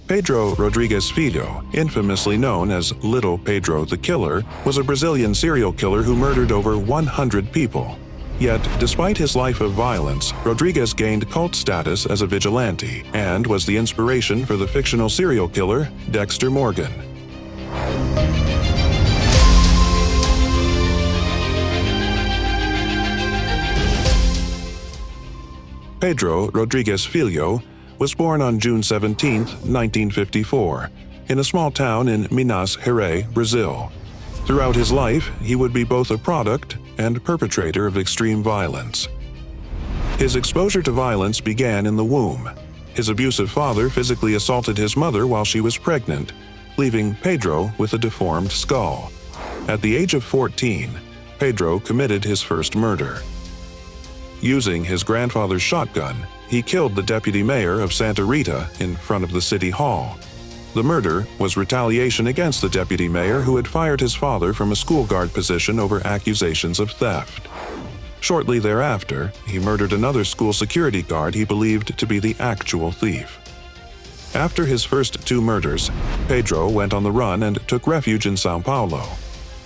Pedro Rodrigues Filho, infamously known as Little Pedro the Killer, was a Brazilian serial killer who murdered over 100 people. Yet, despite his life of violence, Rodrigues gained cult status as a vigilante and was the inspiration for the fictional serial killer Dexter Morgan. Pedro Rodrigues Filho was born on June 17, 1954, in a small town in Minas Gerais, Brazil. Throughout his life, he would be both a product and perpetrator of extreme violence. His exposure to violence began in the womb. His abusive father physically assaulted his mother while she was pregnant, leaving Pedro with a deformed skull. At the age of 14, Pedro committed his first murder. Using his grandfather's shotgun, he killed the deputy mayor of Santa Rita in front of the city hall. The murder was retaliation against the deputy mayor who had fired his father from a school guard position over accusations of theft. Shortly thereafter, he murdered another school security guard he believed to be the actual thief. After his first two murders, Pedro went on the run and took refuge in São Paulo.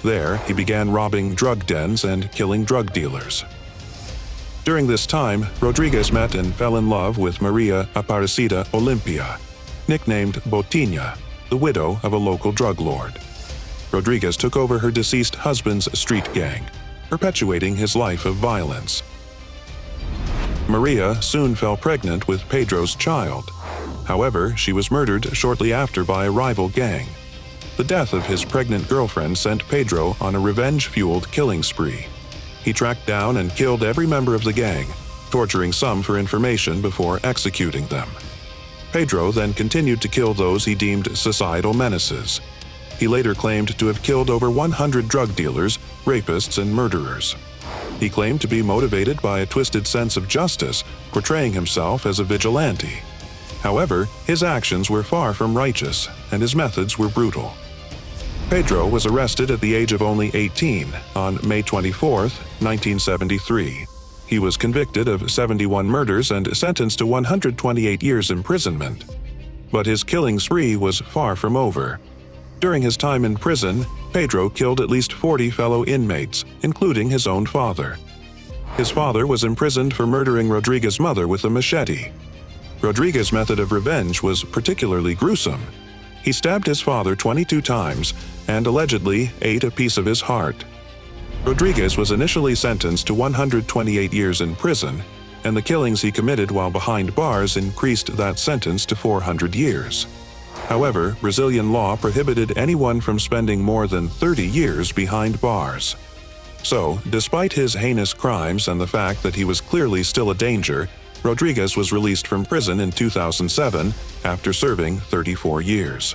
There, he began robbing drug dens and killing drug dealers. During this time, Rodrigues met and fell in love with Maria Aparecida Olimpia, nicknamed Botinha, the widow of a local drug lord. Rodrigues took over her deceased husband's street gang, perpetuating his life of violence. Maria soon fell pregnant with Pedro's child. However, she was murdered shortly after by a rival gang. The death of his pregnant girlfriend sent Pedro on a revenge-fueled killing spree. He tracked down and killed every member of the gang, torturing some for information before executing them. Pedro then continued to kill those he deemed societal menaces. He later claimed to have killed over 100 drug dealers, rapists, and murderers. He claimed to be motivated by a twisted sense of justice, portraying himself as a vigilante. However, his actions were far from righteous, and his methods were brutal. Pedro was arrested at the age of only 18 on May 24, 1973. He was convicted of 71 murders and sentenced to 128 years imprisonment. But his killing spree was far from over. During his time in prison, Pedro killed at least 40 fellow inmates, including his own father. His father was imprisoned for murdering Rodrigues' mother with a machete. Rodrigues' method of revenge was particularly gruesome. He stabbed his father 22 times and allegedly ate a piece of his heart. Rodrigues was initially sentenced to 128 years in prison, and the killings he committed while behind bars increased that sentence to 400 years. However, Brazilian law prohibited anyone from spending more than 30 years behind bars. So, despite his heinous crimes and the fact that he was clearly still a danger, Rodrigues was released from prison in 2007 after serving 34 years.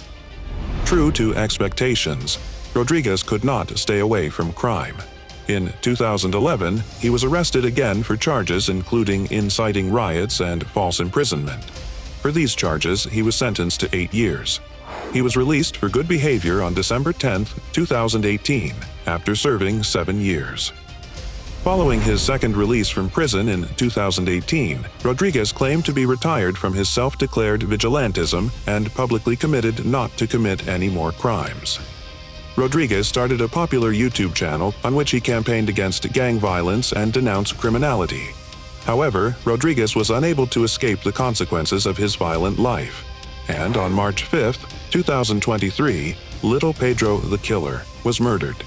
True to expectations, Rodrigues could not stay away from crime. In 2011, he was arrested again for charges including inciting riots and false imprisonment. For these charges, he was sentenced to 8 years. He was released for good behavior on December 10, 2018, after serving 7 years. Following his second release from prison in 2018, Rodrigues claimed to be retired from his self-declared vigilantism and publicly committed not to commit any more crimes. Rodrigues started a popular YouTube channel on which he campaigned against gang violence and denounced criminality. However, Rodrigues was unable to escape the consequences of his violent life, and on March 5, 2023, Little Pedro the Killer was murdered.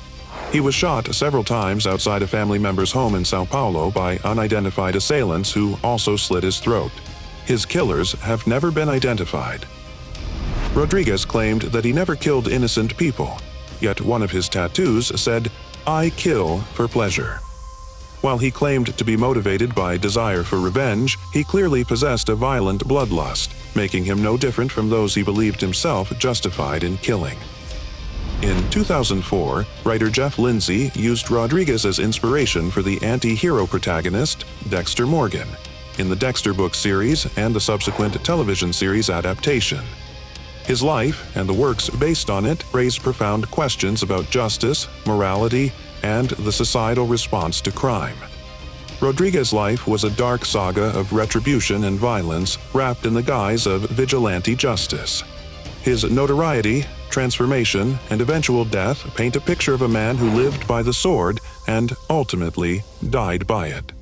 He was shot several times outside a family member's home in São Paulo by unidentified assailants who also slit his throat. His killers have never been identified. Rodrigues claimed that he never killed innocent people, yet one of his tattoos said, "I kill for pleasure." While he claimed to be motivated by desire for revenge, he clearly possessed a violent bloodlust, making him no different from those he believed himself justified in killing. In 2004, writer Jeff Lindsay used Rodrigues as inspiration for the anti-hero protagonist, Dexter Morgan, in the Dexter book series and the subsequent television series adaptation. His life and the works based on it raise profound questions about justice, morality, and the societal response to crime. Rodrigues' life was a dark saga of retribution and violence wrapped in the guise of vigilante justice. His notoriety, transformation, and eventual death paint a picture of a man who lived by the sword and ultimately died by it.